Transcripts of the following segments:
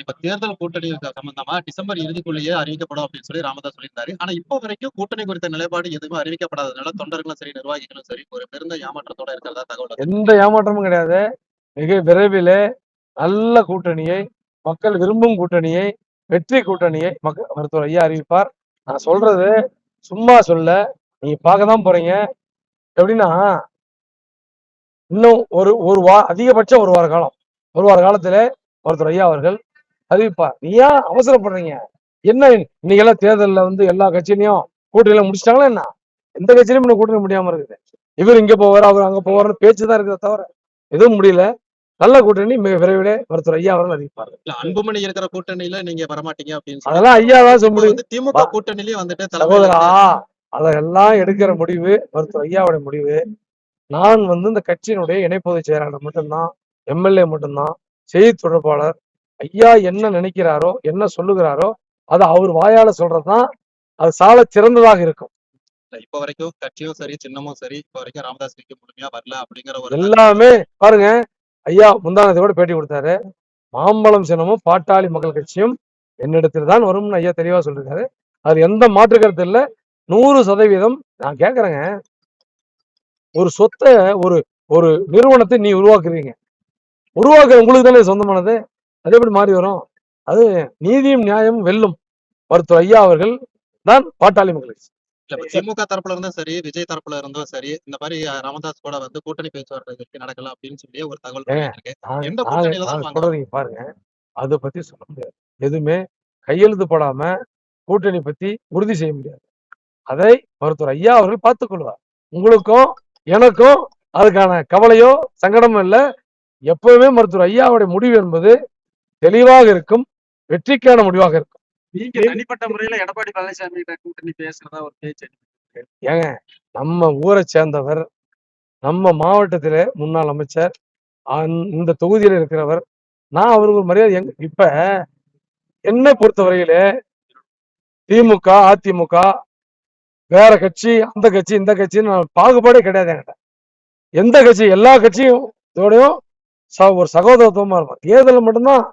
இப்ப தேர்தல் கூட்டணி சம்பந்தமா டிசம்பர் இறுதிக்குள்ளேயே அறிவிக்கப்படும் அப்படின்னு சொல்லி ராமதாஸ் சொல்லியிருந்தாரு. ஆனா இப்போ வரைக்கும் கூட்டணி குறித்த நிலைப்பாடு எதுவுமே அறிவிக்கப்படாததுனால தொண்டர்களும் சரி, நிர்வாகிகளும் சரி ஒரு பெருந்த ஏமாற்றத்தோட இருக்கிறதா தகவல். எந்த ஏமாற்றமும் கிடையாது. மிக விரைவிலே நல்ல கூட்டணியை, மக்கள் விரும்பும் கூட்டணியை, வெற்றி கூட்டணியை மருத்துவர் ஐயா அறிவிப்பார். நான் சொல்றது சும்மா சொல்ல, நீங்க பார்க்கதான் போறீங்க. எப்படின்னா, இன்னும் ஒரு அதிகபட்சம் ஒரு வார காலத்துல மருத்துவர் ஐயா அவர்கள் அறிவிப்பார். நீ ஏன் அவசரப்படுறீங்க? என்ன இன்னைக்கு எல்லாம் தேர்தலில் எல்லா கட்சியிலையும் கூட்டணியில முடிச்சிட்டாங்களா என்ன? எந்த கட்சியிலும் இன்னும் கூட்டணி முடியாம இருக்குது. இவர் இங்க போவார், அவர் அங்க போவார்னு பேச்சுதான் இருக்கிறத தவிர எதுவும் முடியல. நல்ல கூட்டணி மிக விரைவிலே மருத்துவர் ஐயா அவர்கள் அறிவிப்பார்கள். அன்புமணி இருக்கிற கூட்டணியில நீங்க வரமாட்டீங்க அப்படின்னு அதெல்லாம் ஐயா தான் சொல்ல முடியும். திமுக கூட்டணியிலேயே வந்துட்டு சகோதரா, அதெல்லாம் எடுக்கிற முடிவு மருத்துவர் ஐயாவுடைய முடிவு. நான் இந்த கட்சியினுடைய இணை பொதுச் செயலாளர் மட்டும்தான், எம்எல்ஏ மட்டும்தான், செய்தி தொடர்பாளர். ஐயா என்ன நினைக்கிறாரோ, என்ன சொல்லுகிறாரோ அதை அவர் வாயால சொல்றதுதான் அது சால சிறந்ததாக இருக்கும். இப்ப வரைக்கும் கட்சியும் சரி, சின்னமும் சரி, இப்ப வரைக்கும் ராமதாஸ் முழுமையா வரல அப்படிங்கிற ஒரு எல்லாமே பாருங்க. ஐயா முந்தானத்தோட பேட்டி கொடுத்தாரு. மாம்பழம் சின்னமும் பாட்டாளி மக்கள் கட்சியும் என்னிடத்தில் தான் வரும்னு ஐயா தெளிவா சொல்லிருக்காரு. அது எந்த மாற்று கருத்து இல்லை. 100% நான் கேட்கறேங்க. ஒரு சொத்தை ஒரு நிறுவனத்தை நீ உருவாக்குறீங்க. உருவாக்குற உங்களுக்கு தானே சொந்தமானது. அது எப்படி மாறி வரும்? அது நீதியும் நியாயமும் வெல்லும். மருத்துவர் ஐயா அவர்கள் தான் பாட்டாளி மக்கள் கட்சி. திமுக தரப்புல இருந்தும் சரி, விஜய் தரப்புல இருந்தும் சரி, இந்த மாதிரி ராமதாஸ் கூட கூட்டணி பேச்சுவார்த்தை நடக்கல அப்படின்னு சொல்லி ஒரு தகவல் சொல்றீங்க பாருங்க. அதை பத்தி சொல்ல முடியாது. எதுவுமே கையெழுத்து போடாம கூட்டணி பத்தி உறுதி செய்ய முடியாது. அதை மருத்துவர் ஐயா அவர்கள் பார்த்துக் கொள்வார். உங்களுக்கும் எனக்கும் அதுக்கான கவலையோ சங்கடமோ இல்லை. எப்பவுமே மருத்துவர் ஐயாவுடைய முடிவு என்பது தெளிவாக இருக்கும், வெற்றிக்கான முடிவாக இருக்கும். நீங்க தனிப்பட்ட முறையில எடப்பாடி பழனிசாமி கூட்டணி பேசுறதா ஒரு பேச்சு. ஏங்க, நம்ம ஊரை சேர்ந்தவர், நம்ம மாவட்டத்தில முன்னாள் அமைச்சர், இந்த தொகுதியில இருக்கிறவர். நான் அவருக்கு ஒரு மரியாதை. இப்ப என்னை பொறுத்தவரையில திமுக, அதிமுக, வேற கட்சி, அந்த கட்சி, இந்த கட்சின்னு பாகுபாடே கிடையாது என்கிட்ட. எந்த கட்சி, எல்லா கட்சியும் இதோடையும் ஒரு சகோதரத்துவமா இருக்கும். தேர்தலில் மட்டும்தான்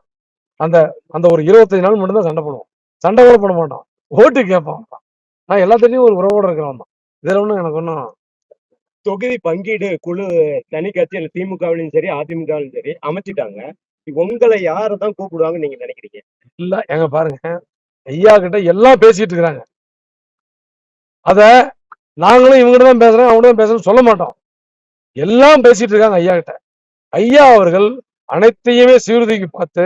அந்த அந்த ஒரு 25 நாள் மட்டும்தான் சண்டை போடுவோம். சண்டை கூட போட மாட்டோம், ஓட்டு கேட்போம். நான் எல்லாத்தையும் ஒரு உறவோட இருக்கிறவன் தான். இதுல ஒண்ணும் எனக்கு ஒன்றும். தொகுதி பங்கீடு குழு தனி கட்சியில் திமுகவிலும் சரி, அதிமுகவிலும் சரி அமைச்சிட்டாங்க. உங்களை யாரதான் கூப்பிடுவாங்கன்னு நீங்க நினைக்கிறீங்க? இல்ல, எங்க பாருங்க, ஐயா கிட்ட எல்லாம் பேசிட்டு இருக்கிறாங்க. அத நாங்களும் இவங்கிட்ட தான் பேசுறோம், அவங்க தான் பேசுறோம் சொல்ல மாட்டோம். எல்லாம் பேசிட்டு இருக்காங்க ஐயா கிட்ட. ஐயா அவர்கள் அனைத்தையுமே சீர்தூக்கி பார்த்து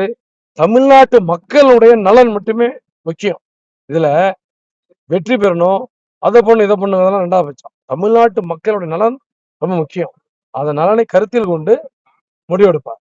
தமிழ்நாட்டு மக்களுடைய நலன் மட்டுமே முக்கியம். இதுல வெற்றி பெறணும், அதை பண்ணு இதை பண்ணுறதெல்லாம் 2வது பட்சம். தமிழ்நாட்டு மக்களுடைய நலன் ரொம்ப முக்கியம். அந்த நலனை கருத்தில் கொண்டு முடிவெடுப்பார்.